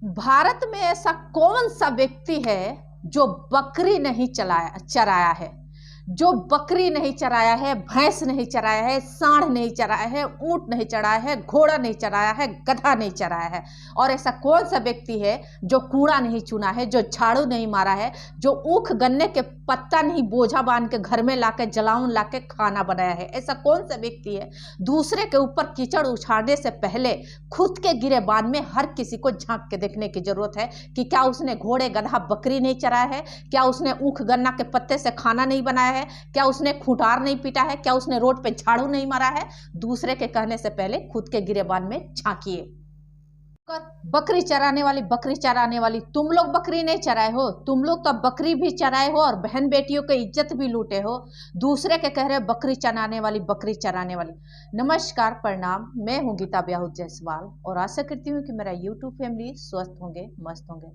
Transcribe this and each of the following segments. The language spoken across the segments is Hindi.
भारत में ऐसा कौन सा व्यक्ति है जो बकरी नहीं चराया है, जो बकरी नहीं चराया है, भैंस नहीं चराया है, सांड नहीं चराया है, ऊंट नहीं चराया है, घोड़ा नहीं चराया है, गधा नहीं चराया है। और ऐसा कौन सा व्यक्ति है जो कूड़ा नहीं चुना है, जो झाड़ू नहीं मारा है, जो ऊख गन्ने के पत्ता नहीं बोझा बांध के घर में लाके जलावन लाके खाना बनाया है। ऐसा कौन सा व्यक्ति है दूसरे के ऊपर कीचड़ उछाड़ने से पहले खुद के गिरेबान में हर किसी को झांक के देखने की जरूरत है कि क्या उसने घोड़े गधा बकरी नहीं चराया है, क्या उसने ऊख गन्ना के पत्ते से खाना नहीं बनाया है, क्या उसने खुटार नहीं पीटा है, क्या उसने रोड पे झाड़ू नहीं मारा है। दूसरे के कहने से पहले खुद के गिरेबान में झांकिए। बकरी चराने वाली तुम लोग बकरी नहीं चराए हो, तुम लोग तो बकरी भी चराए हो और बहन बेटियों की इज्जत भी लूटे हो। दूसरे के कह रहे बकरी चराने वाली। नमस्कार, प्रणाम, मैं हूं गीता ब्याहुत जायसवाल और आशा करती हूं कि मेरा यूट्यूब फैमिली स्वस्थ होंगे, मस्त होंगे।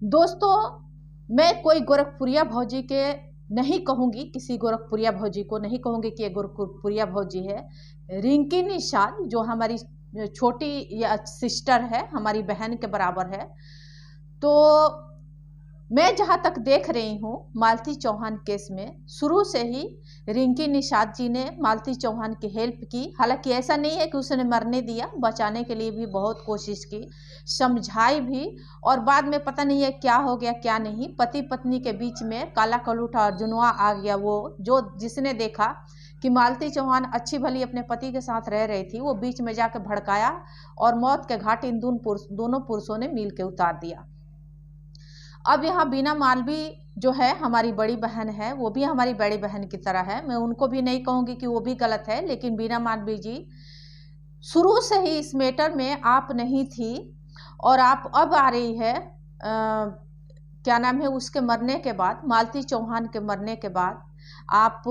दोस्तों, मैं कोई गोरखपुरिया भौजी के नहीं कहूंगी, किसी गोरखपुरिया भौजी को नहीं कहूंगी कि ये गोरखपुरिया भौजी है। रिंकी निषाद जो हमारी छोटी या सिस्टर है, हमारी बहन के बराबर है। तो मैं जहाँ तक देख रही हूँ मालती चौहान केस में शुरू से ही रिंकी निषाद जी ने मालती चौहान की हेल्प की। हालांकि ऐसा नहीं है कि उसने मरने दिया, बचाने के लिए भी बहुत कोशिश की, समझाई भी, और बाद में पता नहीं है क्या हो गया क्या नहीं। पति पत्नी के बीच में काला कलूठा अर्जुनवा आ गया। वो जिसने देखा कि मालती चौहान अच्छी भली अपने पति के साथ रह रही थी, वो बीच में जाकर भड़काया और मौत के घाट इन दोनों पुरुषों ने मिल के उतार दिया। अब यहाँ बीना मालवी जो है हमारी बड़ी बहन है, वो भी हमारी बड़ी बहन की तरह है। मैं उनको भी नहीं कहूँगी कि वो भी गलत है, लेकिन बीना मालवी जी शुरू से ही इस मैटर में आप नहीं थी और आप अब आ रही है। क्या नाम है, उसके मरने के बाद, मालती चौहान के मरने के बाद आप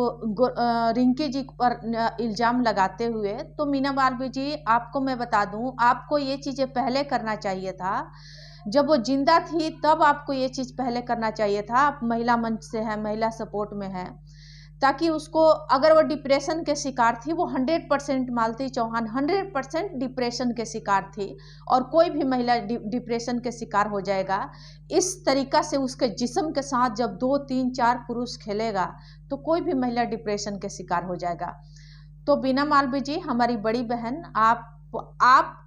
रिंकी जी पर इल्ज़ाम लगाते हुए। तो मीना मालवी जी, आपको मैं बता दूं, आपको ये चीज़ें पहले करना चाहिए था। जब वो जिंदा थी तब आपको ये चीज़ पहले करना चाहिए था। आप महिला मंच से हैं, महिला सपोर्ट में हैं, ताकि उसको, अगर वो डिप्रेशन के शिकार थी, वो 100% मालती चौहान 100% डिप्रेशन के शिकार थी। और कोई भी महिला डिप्रेशन के शिकार हो जाएगा इस तरीका से, उसके जिस्म के साथ जब 2 3 4 पुरुष खेलेगा तो कोई भी महिला डिप्रेशन के शिकार हो जाएगा। तो बीना मालवी जी, हमारी बड़ी बहन, आप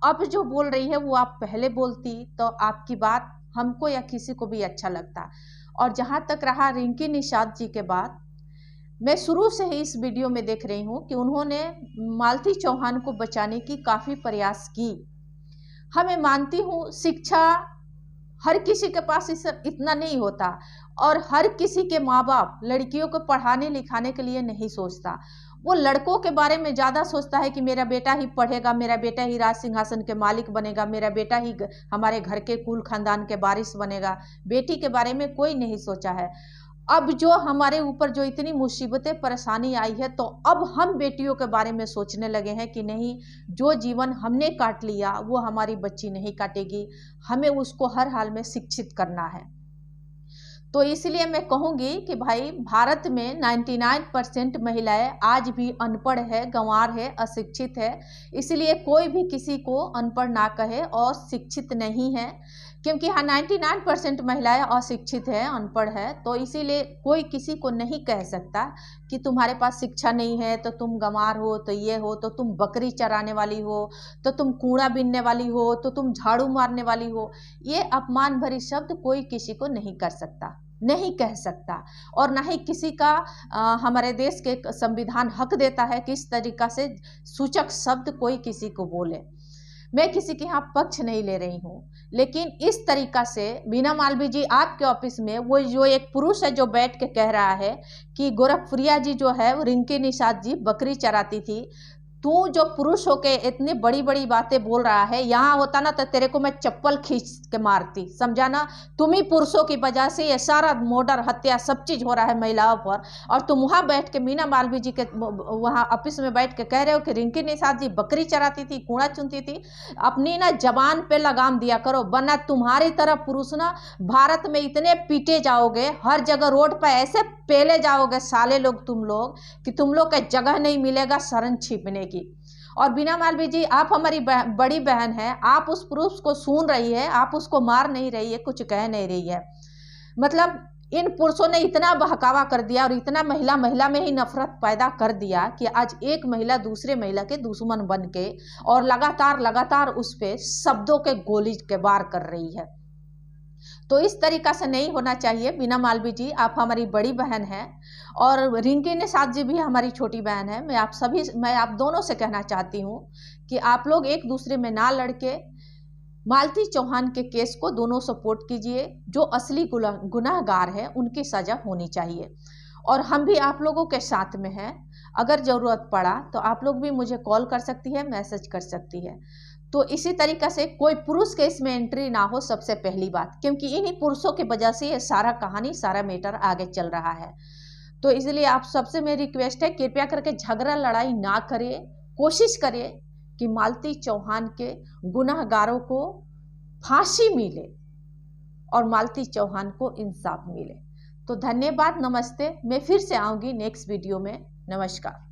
अब जो बोल रही है वो आप पहले बोलती तो आपकी बात हमको या किसी को भी अच्छा लगता। और जहाँ तक रहा रिंकी निषाद जी के बाद, मैं शुरू से ही इस वीडियो में देख रही हूँ कि उन्होंने मालती चौहान को बचाने की काफ़ी प्रयास की। मैं मानती हूँ शिक्षा हर किसी के पास इतना नहीं होता, और हर किसी के माँ बाप लड़कियों को पढ़ाने लिखाने के लिए नहीं सोचता। वो लड़कों के बारे में ज़्यादा सोचता है कि मेरा बेटा ही पढ़ेगा, मेरा बेटा ही राज सिंहासन के मालिक बनेगा, मेरा बेटा ही हमारे घर के कुल खानदान के वारिस बनेगा। बेटी के बारे में कोई नहीं सोचा है। अब जो हमारे ऊपर जो इतनी मुसीबतें परेशानी आई है, तो अब हम बेटियों के बारे में सोचने लगे हैं कि नहीं, जो जीवन हमने काट लिया वो हमारी बच्ची नहीं काटेगी, हमें उसको हर हाल में शिक्षित करना है। तो इसलिए मैं कहूँगी कि भाई, भारत में 99% महिलाएं आज भी अनपढ़ है, गंवार है, अशिक्षित है। इसलिए कोई भी किसी को अनपढ़ ना कहे और शिक्षित नहीं है, क्योंकि हाँ 99% महिलाएं अशिक्षित है, अनपढ़ है। तो इसीलिए कोई किसी को नहीं कह सकता कि तुम्हारे पास शिक्षा नहीं है तो तुम गंवार हो, तो ये हो, तो तुम बकरी चराने वाली हो, तो तुम कूड़ा बीनने वाली हो, तो तुम झाड़ू मारने वाली हो। ये अपमान भरी शब्द कोई किसी को नहीं कर सकता, नहीं कह सकता। और ना ही किसी का हमारे देश के संविधान हक देता है कि इस तरीका से सूचक शब्द कोई किसी को बोले। मैं किसी के यहाँ पक्ष नहीं ले रही हूँ, लेकिन इस तरीका से बीना मालवी जी, आपके ऑफिस में वो जो एक पुरुष है जो बैठ के कह रहा है कि गोरखपुरिया जी जो है, रिंकी निषाद जी बकरी चराती थी, तू जो पुरुष होके इतनी बड़ी बड़ी बातें बोल रहा है, यहाँ होता ना तो तेरे को मैं चप्पल खींच के मारती, समझा ना। तुम ही पुरुषों की वजह से ये सारा मर्डर, हत्या, सब चीज हो रहा है महिलाओं पर, और तुम वहाँ बैठ के मीना मालवी जी के वहाँ ऑफिस में बैठ के कह रहे हो कि रिंकी निषाद जी बकरी चराती थी, कूड़ा चुनती थी। अपनी ना जबान पे लगाम दिया करो, वरना तुम्हारी तरह पुरुष ना भारत में इतने पीटे जाओगे, हर जगह रोड पर ऐसे पेले जाओगे साले लोग, तुम लोग, कि तुम लोग का जगह नहीं मिलेगा शरण छिपने की। और बीना मालवी जी, आप हमारी बड़ी बहन है, आप उस पुरुष को सुन रही है, आप उसको मार नहीं रही है, कुछ कह नहीं रही है। मतलब इन पुरुषों ने इतना बहकावा कर दिया और इतना महिला महिला में ही नफरत पैदा कर दिया कि आज एक महिला दूसरे महिला के दुश्मन बन के और लगातार उस पे शब्दों के गोली के वार कर रही है। तो इस तरीका से नहीं होना चाहिए। बीना मालवी जी, आप हमारी बड़ी बहन हैं और रिंकी निषाद जी भी हमारी छोटी बहन है। मैं आप दोनों से कहना चाहती हूँ कि आप लोग एक दूसरे में ना लड़के मालती चौहान के केस को दोनों सपोर्ट कीजिए। जो असली गुनाहगार है उनकी सजा होनी चाहिए और हम भी आप लोगों के साथ में हैं। अगर ज़रूरत पड़ा तो आप लोग भी मुझे कॉल कर सकती है, मैसेज कर सकती है। तो इसी तरीक़ा से कोई पुरुष के इसमें एंट्री ना हो, सबसे पहली बात, क्योंकि इन्हीं पुरुषों की वजह से ये सारा कहानी, सारा मैटर आगे चल रहा है। तो इसलिए आप सबसे मेरी रिक्वेस्ट है, कृपया करके झगड़ा लड़ाई ना करिए। कोशिश करिए कि मालती चौहान के गुनाहगारों को फांसी मिले और मालती चौहान को इंसाफ मिले। तो धन्यवाद, नमस्ते। मैं फिर से आऊँगी नेक्स्ट वीडियो में। नमस्कार।